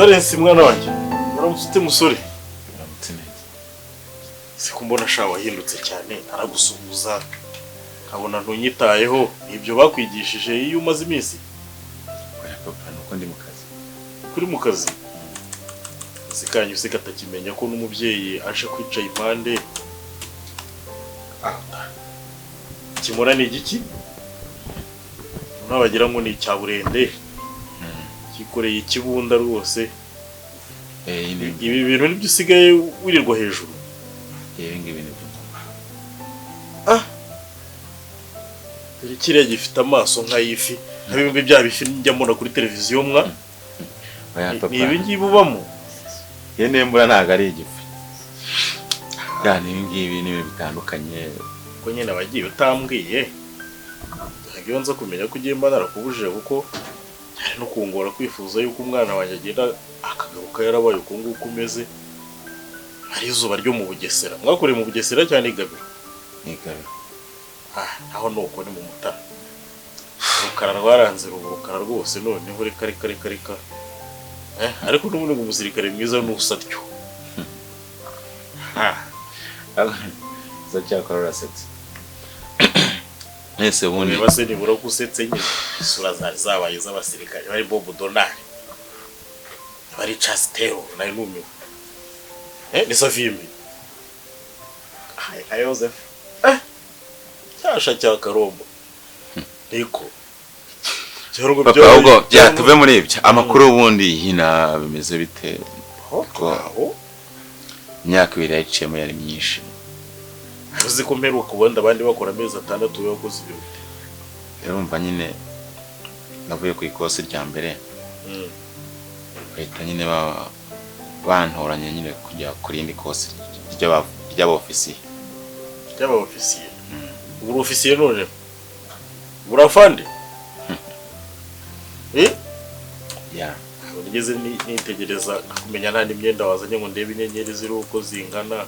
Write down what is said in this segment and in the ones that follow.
Valence mwana wanjye uramutse musore uramutse neza sikumbona sha wahindutse cyane aragusuhuza kabona ntunyitayeho ibyo bakwigishije iyo umaze iminsi oya papa nuko ndi mu kazi kuri mu kazi zikanye useka atakimenya ko n'umubyeyi aje kwica impande kimura ni igiki nabagira ngo ni cyaburende kikoreye ikibunda rwose ibi bintu nibyo usigaye wirirwa hejuru ngibi nibyo kiriya gifite amaso nk'ay'ifi nk'ibimwe bya bifi njya mbona kuri televiziyo mwa ni ibi ngibi ubamo nembura ntago ari igifi yani ibi ngibi ni bitandukanye ko nyine abagiye utambwiye ntabwo nza kumenya ko ugiye mba narakubujije kuko hari no kungora kwifuza yuko umwana wanjye agenda akagaruka yarabaye uko nguko umeze hari izuba ryo mu Bugesera mwakoreye mu Bugesera cyane igabiro aho nuko ni mu Mutara rukara rwaranze rubukara rwose noneho reka ariko n'ubundi ngo umusirikare mwiza n'usatyo za cyakora urasetse ese ubundi base nibura ko usetse nyine isura zabaye z'abasirikare bari Bob Donald bari Chastero nayo numiwe ni Safimbi Joseph cyasha cya Karombo niko papa ubwo tuve muri ibyo amakuru ubundi hina bimeze bite ko imyaka ibiri yaciyemo yari myinshi uzi ko mperuka ubundi abandi bakora amezi 6 yakoze ibyo urumva nyine navuye ku ikosi rya mbere bahita nyine bantoranye nyine kujya kuri indi kosi ry'abofisiye uri ofisiye none urafande ya nigeze nitegereza kumenya nta n'imyenda wazanye ngo ndebe inyenyeri ziri uko zingana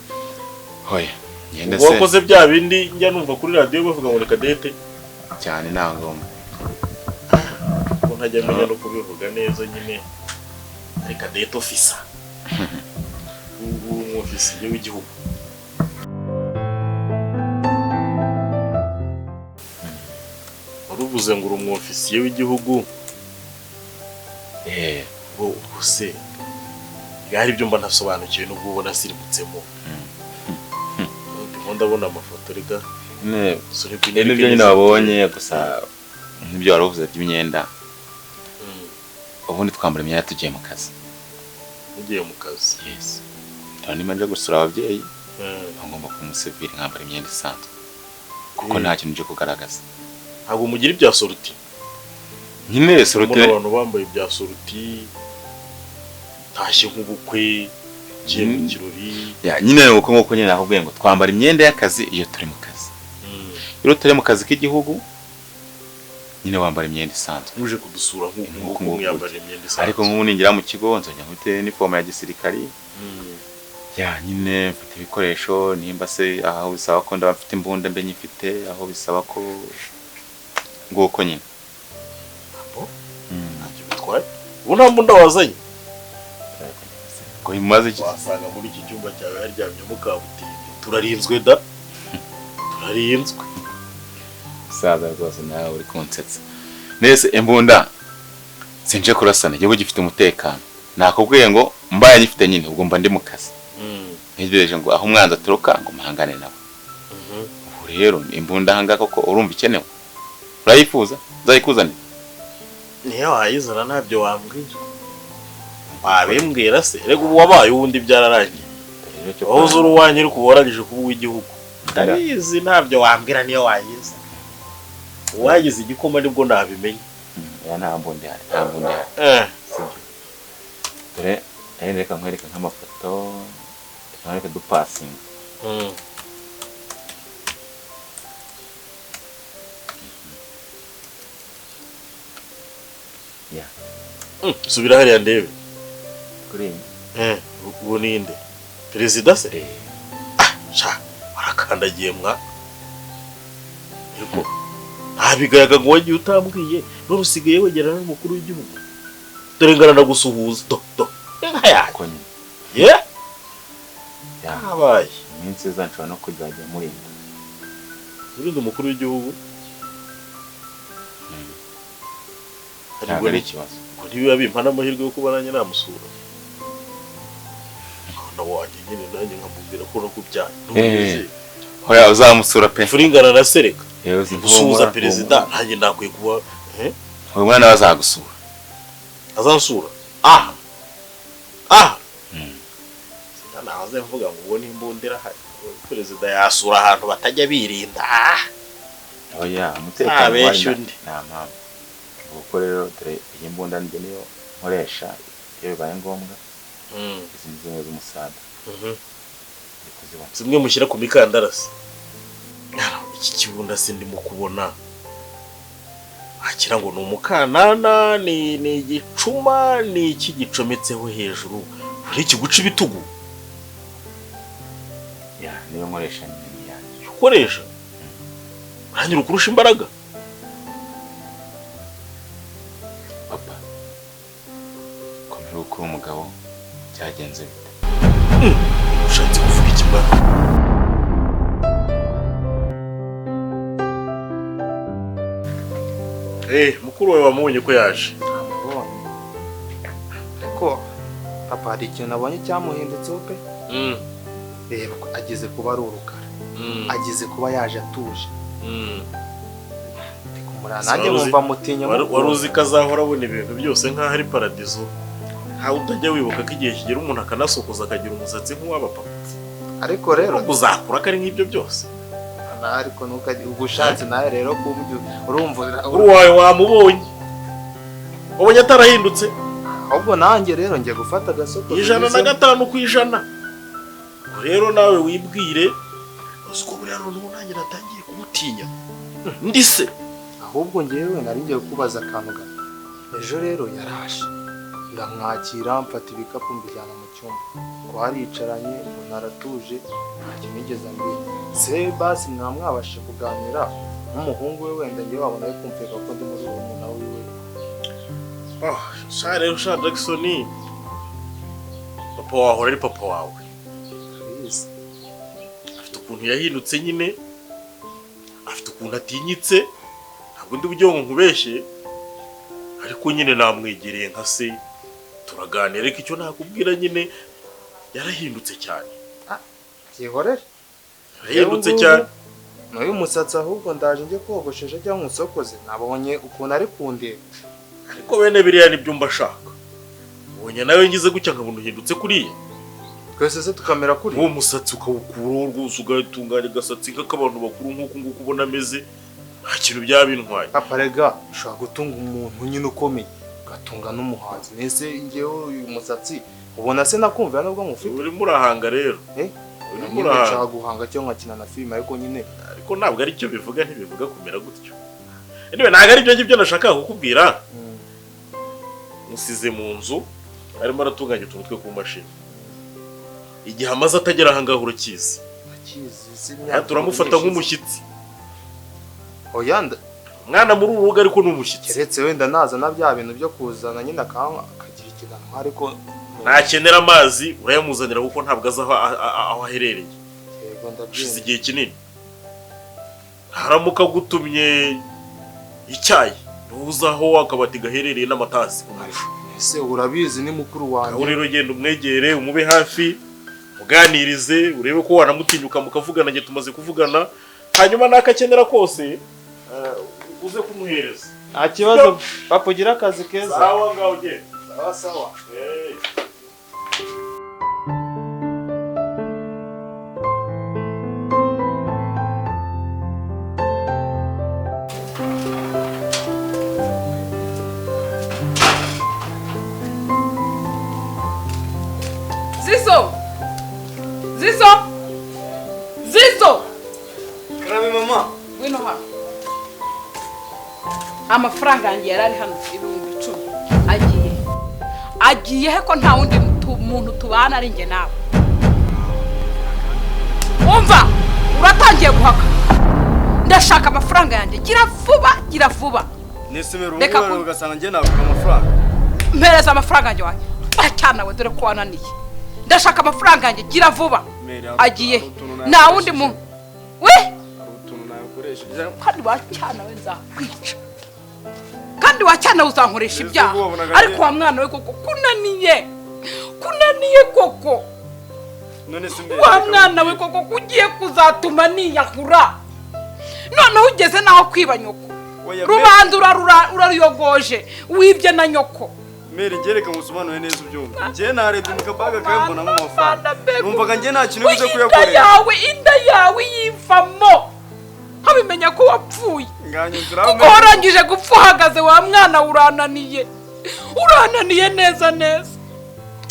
hoya ngende se wakoze bya bindi njya numva kuri radio bavuga ngo Kadete cyane nangomba ko ntajya menya no kubivuga neza nyine Kadete officer ubu ofisiye w'igihugu uruvuze ngo uri ofisiye w'igihugu ubuse yari byo mba ntasobanukiwe n'ubwo ubona sirimutsemo ndabona amafoto rega nibyo nyine wabonye gusa nibyo waruvuze by'imyenda ubundi twambara imyenda tugiye mu kazi ugiye mu kazi yes kandi manje gusura ababyeyi ngomba kumusevira nkambara imyenda isanzwe kuko nta kintu cyo kugaragaza ntabwo mugira ibya soruti nyine soruti abantu bambaye ibya soruti tashye nk'ubukwe giye mu kirori ya nyine uko ngoko nyine nakubwiye ngo twambara imyenda y'akazi iyo turi mu kazi iyo turi mu kazi k'igihugu nyine wambara imyenda isanzwe uje kudusura nk'uko yambara imyenda isanzwe ariko nk'ubu ningira mu kigo nzajya mfite uniform ya gisirikari ya nyine mfite ibikoresho nimba se aho bisaba ko ndaba mfite imbunda mbe nyifite aho bisaba ko ngoko nyine ntacyo bitwaye ubu nta mbunda wazanye ko imaze iki wasanga muri iki cyumba cyawe haryamye mu kabuti turarinzwe da turarinzwe saza rwose nawe uri kunsetsa nese imbunda sinje kurasana igihugu gifite umutekano nakubwiye ngo mbaye nyifite nyine ubwo mba ndi mu kazi ntegereje ngo aho umwanza turuka ngo mahangane nawe ubu rero imbunda hanga koko urumva ikenewe urayifuza nzayikuzanira niyo wayizana ntabyo wambwira wabimbwira se rego ubu wabaye ubundi byararangiye aho uzura uwanyu uri kuboragije kuba w'igihugu ndabizi ntabyo wambwira niyo wayiza wagize igikoma nibwo nabimenye ya nta mbundi hari dore reka nkwereka nk'amafoto reka dupasinga ya subira hariya ndebe kuri ubu ninde perezida se sha barakandagiye mwa ariko ntabigayaga ngo wagiye utambwiye n'urusigaye wegerana n'umukuru w'igihugu dore ngana gusuhuza ko nyine ye ya habaye iminsi iza nshobora no kuzajya murinda urinda umukuru w'igihugu ntabwo ari ikibazo ngo ntibiba bimpa n'amahirwe yo kuba nanjye namusura na wanjye nyine nanjye nkamubwira ko nakubyaye hoya uzamusura pe furingana na sereka gusuhuza perezida nanjye nakwiye kuba uyu mwana bazagusura azansura nahoze mvuga ngo ubwo n'imbundira hari perezida yasura ahantu batajya birinda oya umutekano wari nta mpamvu kuko rero dore iyi mbunda niyo nkoresha iyo bibaye ngombwa izi ni zimwe z'umusada zimwe mushyira ku mikandarasi iki kibunda sindimo kubona akira ngo ni umukanana ni igicuma ni iki gicometseho hejuru uri kiguca ibitugu ya niyo nkoresha nyine yanjye ukoresha uranyura ukurusha imbaraga papa komera uko umugabo byagenze bite ushatse kuvuga ikimara mukuru wawe wamubonye ko yaje ariko papa hari ikintu nabonye cyamuhindutseho pe reba ageze kuba ari urukara ageze kuba yaje atuje nanjye nkumva mutinya wari uzi ko azahora abona ibintu byose nk'aho ari paradizo ntawe utajya wibuka ko igihe kigera umuntu akanasokoza akagira umusatsi nk'uw'abapapa ariko rero uzakura ko ari nk'ibyo byose ariko ubwo ushatse nawe rero urumva uwawe wamubonye ubonye atarahindutse ahubwo nanjye rero njye gufata agasokozo 105%. Rero nawe wibwire uziko buriya noneho nanjye natangiye kumutinya ndise ahubwo njyewe nari ngiye kubaza akantu gato ejo rero yaraje ndamwakira mfata ibikapu mbijyana mu cyumba twaricaranye umuntu aratuje nta kintu nigeze ambwira se basi mwabashe kuganira nk'umuhungu we wenda ngewe wabona yo kumveka ko ndi muri uwo muntu wiwe sha rero sha Jackson papa wawe ari papa wawe afite ukuntu yahindutse nyine afite ukuntu atinyitse ntabwo ndi bujye ngo nkubeshye ariko nyine namwegereye nka se turaganira ariko icyo nakubwira nyine yarahindutse cyane byihorere yarahindutse cyane n'uyu musatsi ahubwo ndaje njye kogoshesha cyangwa nsokoze nabonye ukuntu ari kundeba ariko bene biriya nibyo mbashaka ubonye nawe ngize gutya nkabona uhindutse kuriya twese se tukamera kuri uwo musatsi ukawukuraho rwose ugatunganya agasatsi nk'abantu bakuru nk'uko nguko ubona ameze nta kintu byaba bintwaye papa rega ushobora gutunga umuntu nyine ukomeye ugatunga n'umuhanzi nese ngewe uyu musatsi ubona se nakumvira nubwo mufite urimo urahanga rero urimo urashaka guhanga cyangwa nkakina na filime ariko nyine ariko ntabwo ari cyo bivuga ntibivuga kumera gutyo anyway ntabwo ari byo ngibyo nashakaga kukubwira musize mu nzu arimo aratunganya utuntu twe ku mashini igihe amaze atagera ahangaha urakizi turamufata nk'umushyitsi oyanda umwana muri uru rugo ariko ni umushyitsi keretse wenda nazana bya bintu byo kuzana nyine akagira ikiganwa ariko nakenera amazi urayamuzanira kuko ntabwo azi aho aherereye ushize igihe kinini haramuka gutumye icyayi ntuzi aho akabati gaherereye n'amatasi kumurusha ese urabizi ni mukuru wanjye aho rero genda umwegere umube hafi muganirize urebe ko wanamutinyuka mukavugana nge tumaze kuvugana hanyuma nakakenera kose uze kumuhereza nta kibazo papa ugira akazi keza sawa ngaho genda sawa Zizo! Karame mama. Wino hano. Amafaranga yanjye yarari hano 10,000. Agiye he ko nta wundi muntu tubana ari nge nawe. Umva, uratangiye guhaka. Ndashaka amafaranga yanjye. Gira vuba. Nesemero ugasanga nge naguha amafaranga. Mpereza amafaranga yanjye wanjye. cyana we dore ko wananiye ndashaka amafaranga yanjye gira vuba agiye nta wundi muntu we kandi wacyana we nzakwica kandi wacyana uzankoresha ibyaha ariko wa mwana we koko kunaniye koko wa mwana we koko kugiye kuzatuma niyahura noneho ugeze naho kwiba nyoko rubanza uraruyogoje wibye na nyoko Meri ngereka musobanure neza ubyumva ngiye narebye mu kabaga kayambonamo amafaranga numvaga ngiye nta kintu bize kuyakorera inda yawe yivamo habimenya ko wapfuye kuko warangije gupfa uhagaze wa mwana urananiye neza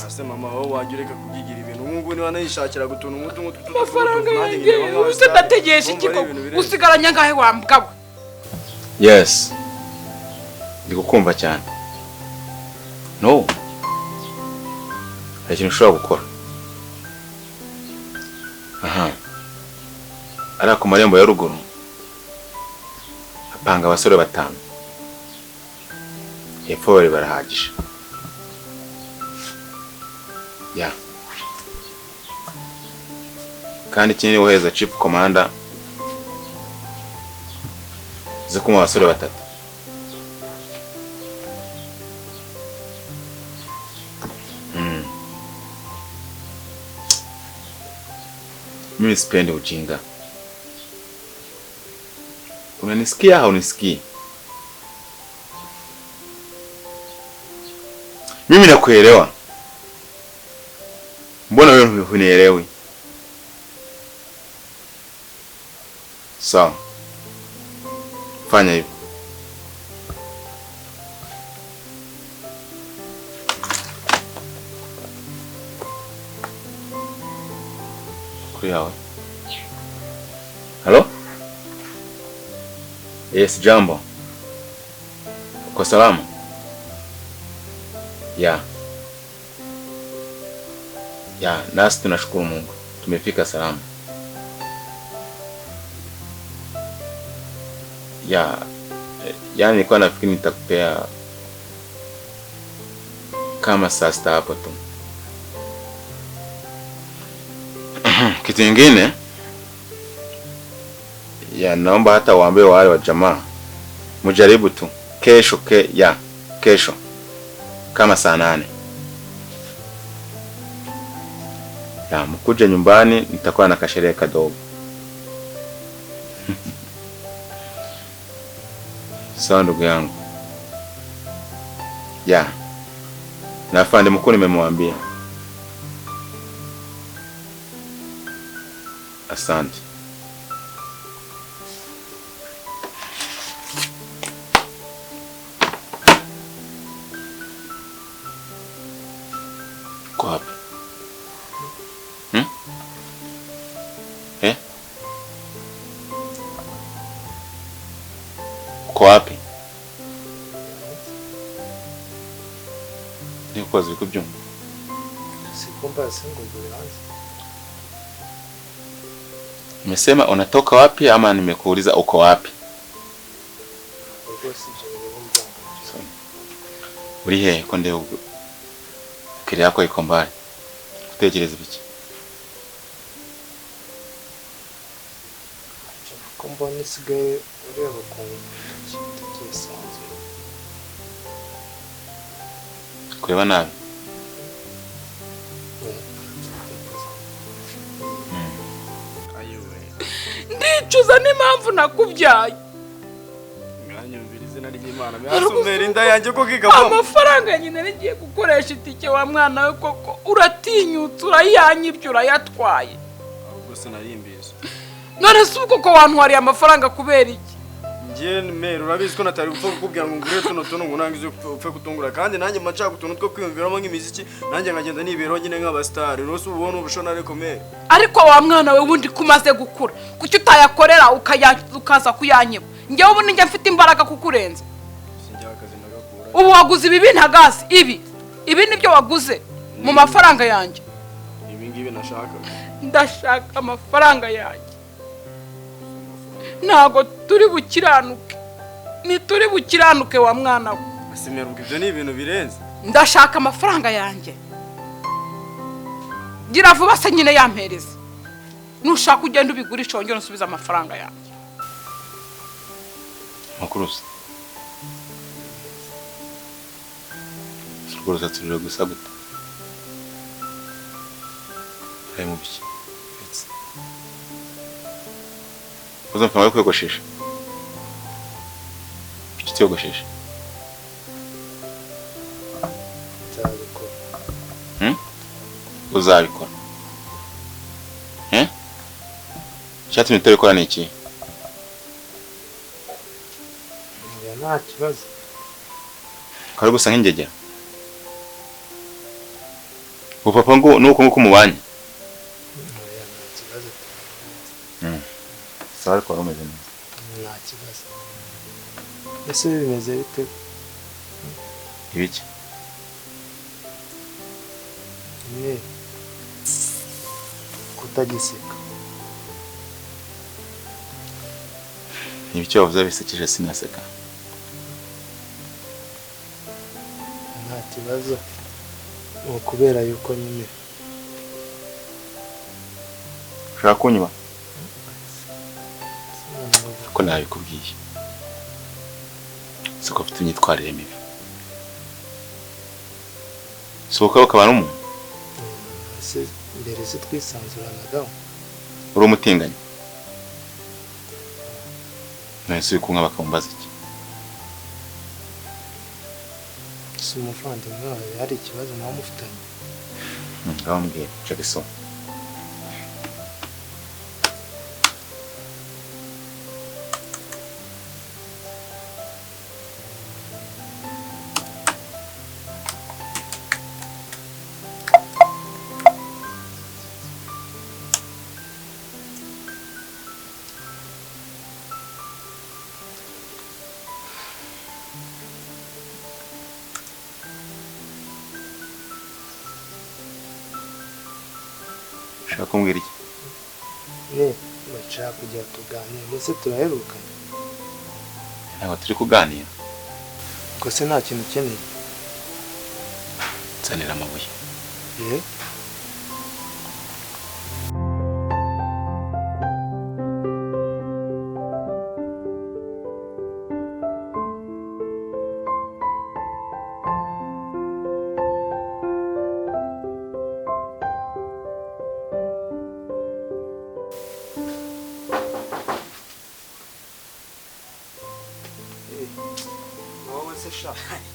ase mama wowe wajya ureka kubyigira ibintu nk'ubu niba nayishakira gutunga umutungo amafaranga yanjye use ndategesha ikiko usigaranye ngahe wambwawe yes ndi kukumva cyane no hari ikintu ushobora gukora ari ku marembo ya ruguru apanga abasore 5 hepfo bari barahagije ya kandi kinini woheza chief commander zikuma abasore 3 mimi sipendi ujinga. Unanisikia au unisikii? Mimi nakuelewa. Mbona wewe hunielewi? Sawa. Fanya hivyo. Halo? Yes, jambo. Uko salama? Ya, nasi tunashukuru Mungu. Tumefika salama. Yani nilikuwa nafikiri nitakupea kama saa 6 hapo tu. Kitu kingine naomba hata waambie wale wa jamaa mujaribu tu kesho kama saa 8 mkuja nyumbani, nitakuwa na kasherehe kadogo. Sawa ndugu yangu. Na afande mkuu nimemwambia. Asante. Uko wapi? Uko wapi? Niko ziko byumba. Sikumba singo bulanzi. Nimesema unatoka wapi ama nimekuuliza uko wapi? Uri he ko nde kiri yako iko mbali. Utekereza biki? Kumba nisigaye ureba ku kisanzwe. Kureba nabi. Ndicuza n'impamvu nakubyaye. Nganyumvira izina ry'Imana. Mwasumera inda yanjye ko kigavamo. Amafaranga nyine nigiye gukoresha itike wa mwana we koko uratinyutse urayanyibye urayatwaye. Ahubwo sinarimbiza. None se uko ko wantwariye amafaranga kubera iki? Ngiye mero urabizi ko natari gupfa kukubwira ngo ngure tuno ngo nangize upfe kutungura kandi nanjye macha kutuntu two kwiyumviramo nk'imiziki nanjye nkagenda nibero nyine nk'abastari rose ubona ubushona ariko mere ariko wa mwana we wundi kumaze gukura kuki utayakorera ukaza kuyanyiba ngewe ubu ninjye mfite imbaraga kukurenza sinjya akazi ndagakura ubu waguze ibi ntagazi ibi nibyo waguze mu mafaranga yanjye ibi ngibi ndashaka amafaranga yanjye ntago turi bukiranuke ni turi bukiranuke wa mwana we asimera ubwo ibyo ni ibintu birenze ndashaka amafaranga yanjye. Gira vuba se nyine yampereza. Nushaka ugenda ubigurisha wongera usubiza amafaranga yanjye. Makurusi. Urwo rusaturire gusa gute? Hari mu biki? Uzampa wawe kwiyogoshesha? Kuki utiyogoshesha? Uzabikora. Cyatumye utabikora ni iki? Nta kibazo. Kari gusa nk'ingegera. Upapa ngo nuko nguko mubanye. Sare kwa rumeze neza. Nta kibazo. Ese bimeze bite? Ibiki? Ne. Kutagiseka. Ibiki wavuze bisekeje sinaseka. Nta kibazo. Kubera yuko nyine ushaka kunywa ko nabikubwiye siko mfite imyitwarire mibi sohoka ukaba n'umuntu ese mbere se twisanzuranagaho uri umutinganyi nahise uri kumwe bakambaza iki si umuvandimwe wawe hari ikibazo nawe mufitanye ngaho mbwira Jackson ushaka kumbwira iki? Bashaka kujya tuganira mbese turaherukana ntabwo turi kuganira ubwo se nta kintu ukeneye nzanira amabuye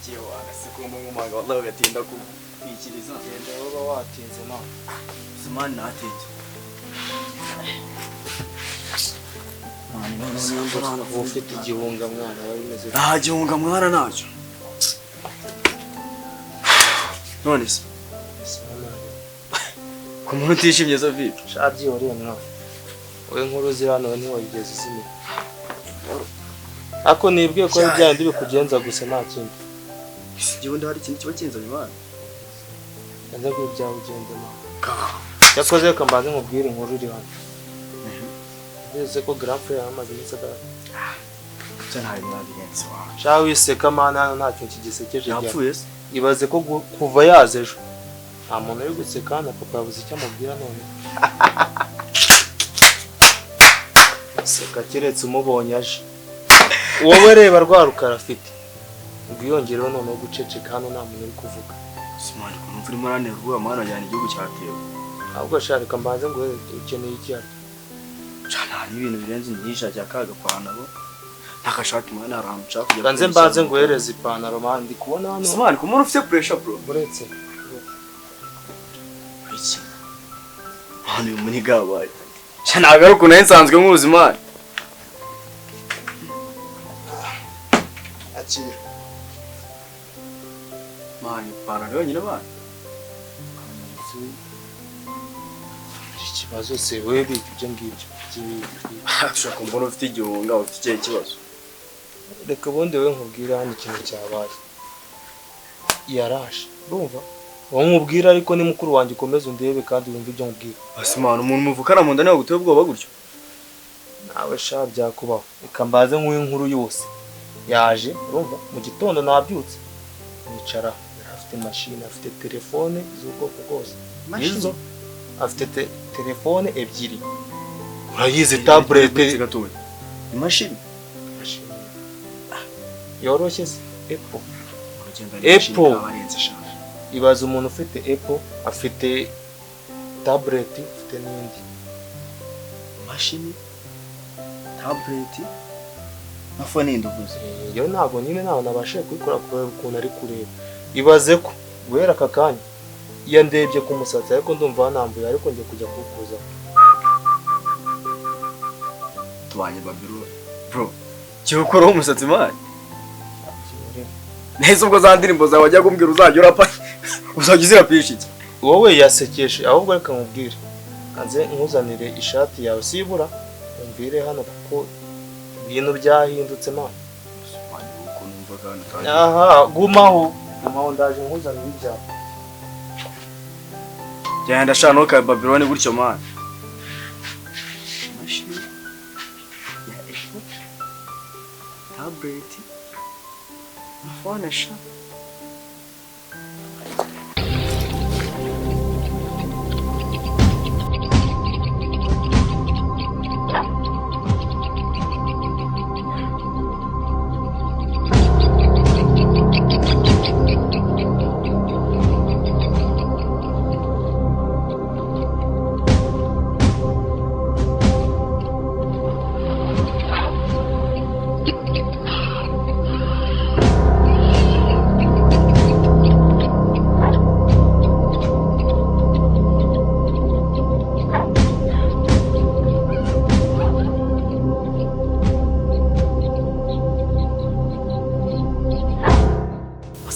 Igihe wagasekumba nk'umwanga wallahi ugatinda kwikiriza genda woba watinze none Zimani natinze uba ufite igihunga mwana waba bimeze nta gihunga mwana ntacyo none se ku muntu utishimye Sophie shabyihoreye mwana wowe nkuru ziri hano ntiwayigeze izimira ako nibwiye ko byandi bikugenza gusa nta kindi igihundi hari ikintu kiba kinzanye mwana ndaza kwibyaho ugendemo yakoze ko mbaze nkubwire inkuru iri hano bize ko grand frère yamaze iminsi adahari cyane hari mwabigenzi wawe shawe wiseka mana hano nta kintu kigisekeje yapfuye se ibaze ko kuva yaje ejo nta muntu uri guseka hano papa yabuze icyo amubwira none seka keretse umubonye aje wowe reba rwa rukara afite ubwiyongereho noneho guceceka hano nta muntu uri kuvuga Simani ko numva urimo uranterwa mwana ajyana igihugu cyatewe ahubwo sharika mbanze ngo ukeneye iki hano cyane hari ibintu birenze nyinshi ajya kagapantaro ntakashati mwana aramuca kujya kanze mbanze ngo uhereze ipantaro mwana ndi kubona hano Simani ko umuntu ufite pressure bro uretse iki hano uyu muni gabaye cyane agaruka nayo nsanzwe nkuzi mwana akira mani ipantaro yonyine bana ikibazo se wewe bika ibyo ngibyo ushaka mbona ufite igihunga ufite ikihe kibazo reka ubundi we nkubwire hano ikintu cyabaye yaraje urumva wowe nkubwira ariko ni mukuru wanjye ukomeze undebe kandi wumve ibyo nkubwira Simani umuntu muvukana mu nda niwe guteye ubwoba gutyo nawe sha byakubaho reka mbaze nk'uyu nkuru yose yaje urumva mu gitondo nabyutse nicara afite mashini, afite telefone z'ubwoko bwose. Mashini? Nizo afite telefone ebyiri, urayizi taburete gatoya. Imashini yoroshye se Apple. Apple Ibaza umuntu ufite Apple afite tablet, afite n'indi mashini tablet na phone nduguze. Yo ntabwo nyine nawe nabashe kubikora kubera ukuntu ari kureba. Ibaze ko guhera aka kanya iyo ndebye ku musatsi ariko ndumva hanambuye ariko ngiye kujya kukuza. Tubanye babiro bro. Cyokora umusatsi mani. Neza ubwo za ndirimbo zawe wajya kumbwira uzajya urapa. Uzajya uzirapisha iki? Wowe yasekeshe ahubwo reka nkubwire. Kanze nkuzanire ishati yawe sibura umbire hano kuko ibintu byahindutse ma. Aha, gumaho ndaje nkuzanire ibyawe. Genda shano ka Babylon gutyo man. Mashini ya Apple tablet na phone sha.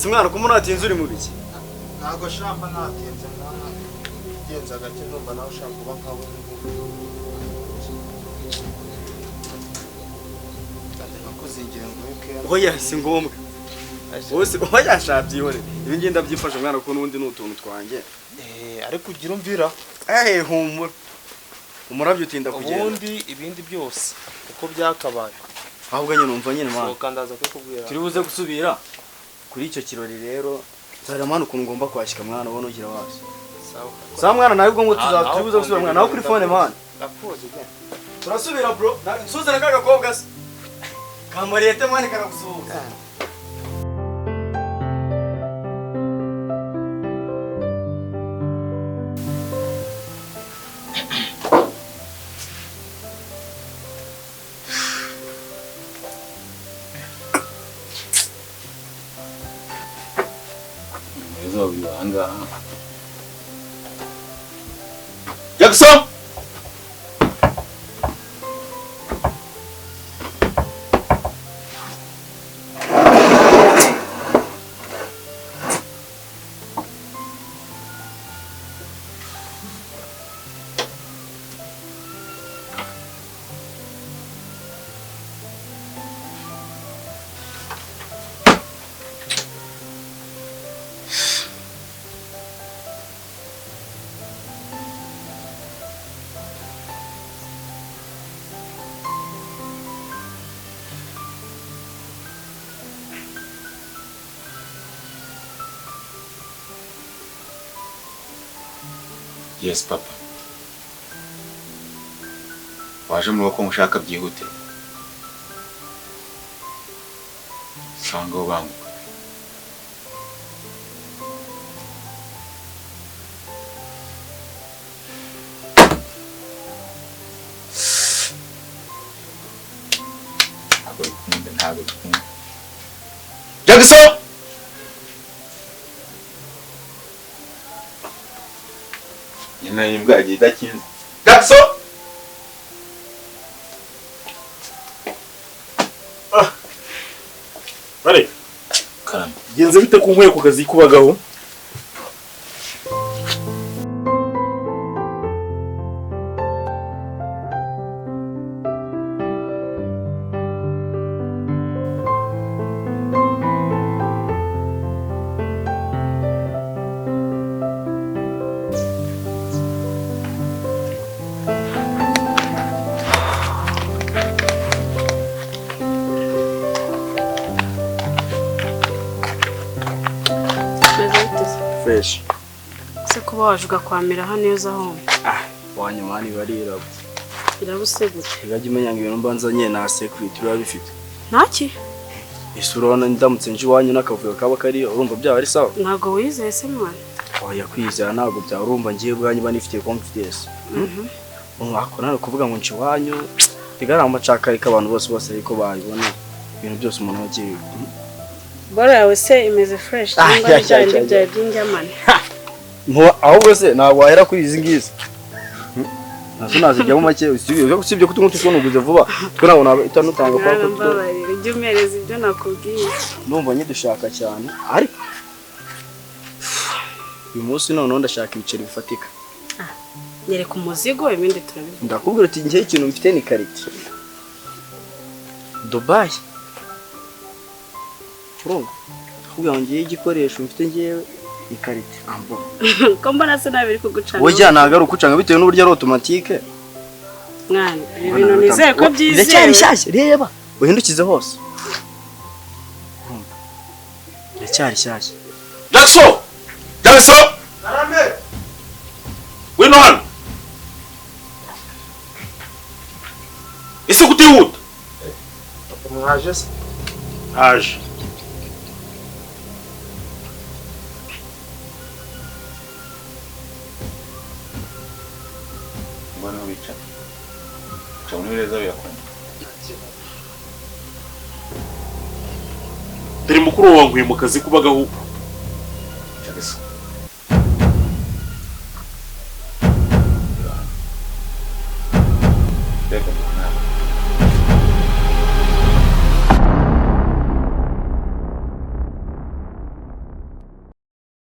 Simwana kumunatinze uri mu biki? Ntago shamba natinze mwana. Genza gake ndumva nawe ushaka kuba nkawe kuzingira ngo weke. Oya si ngombwa. Bose bayashabye ihore. Ibi ngenda byifasha mwana ko nundi n'utuntu twanjye. Ariko ugira umvira. Humura. Umurabyo utinda kugenda. Ubundi ibindi byose uko byakabaye. Ahubwo nyine numva nyine mwana. Sokandaza kwikubwira. Turi buze gusubira kuri icyo kirori rero. Zara mwana ukuntu ngomba kwashika mwana ubona ugira wase. Sawa. Sa mwana nawe ubwo ngo tuzabuze gusubira mwana nawe kuri phone mwana. Nakuze bwe. Turasubira bro. Nsuze na kagakobwa se. Kamariyete mwana karagusuhuza. Jackson! Yes, papa. Waje mu rugo mushaka byihute. Sanga ubanguka. Ntabwo bikunze. Jackson! Nyina yimbwa agiye idakinze. Jackson! Bare, Karame. genze bite ku nkwe ku kazi kubagaho? kuba waje ugakwamira hano iyo uza home. Wanyuma ni barirabo. Irabusegura. Igajya umenya ngo ibintu mbanzanye na security urabifite. Ntaki? Ese urabona ndamutse nje iwanyu n'akavuyo kaba kari urumva byaba ari sawa? Ntabwo wizeye se mwana. Oya kwizera ntabwo byaba urumva ngiye bwanyu banifitiye confidence. Akora kuvuga ngo nje iwanyu bigara amacaka ariko abantu bose ariko bayibona ibintu byose umuntu wagiye. Bora yawe se imeze fresh cyangwa cyane bya by'injyamane. Ahubwo se ntabwo wahera kuri izi ngizi. Nazo nazijyamo make usibye ko tungu tushobora kuguze vuba twe nabo itanutanga kwa ko ujye umereza ibyo nakubwiye. Numva nyidushaka cyane ariko uyu munsi none ndashaka ibiceri bifatika. Nyereka umuzigo ibindi turabivuga. Ndakubwira ati ngiye ikintu mfite ni karite Dubai. Urumva kugira ngo ngiye igikoresho mfite ngiyewe ikarite ambo. Ko mbona se nabiri kugucana. Oya nagaruka ucanga bitewe n'uburyo ari automatique. Mwana ibintu nizeye ko byizewe. Ndacyari shyashya reba uhindukize hose. Ndacyari shyashya. Jackson Karame. wino hano ese kutihuta Mwaje se? Aje. mbona wica cyane neza birakora Dore mukuru wanguye mu kazi kubagaho. Jackson Reka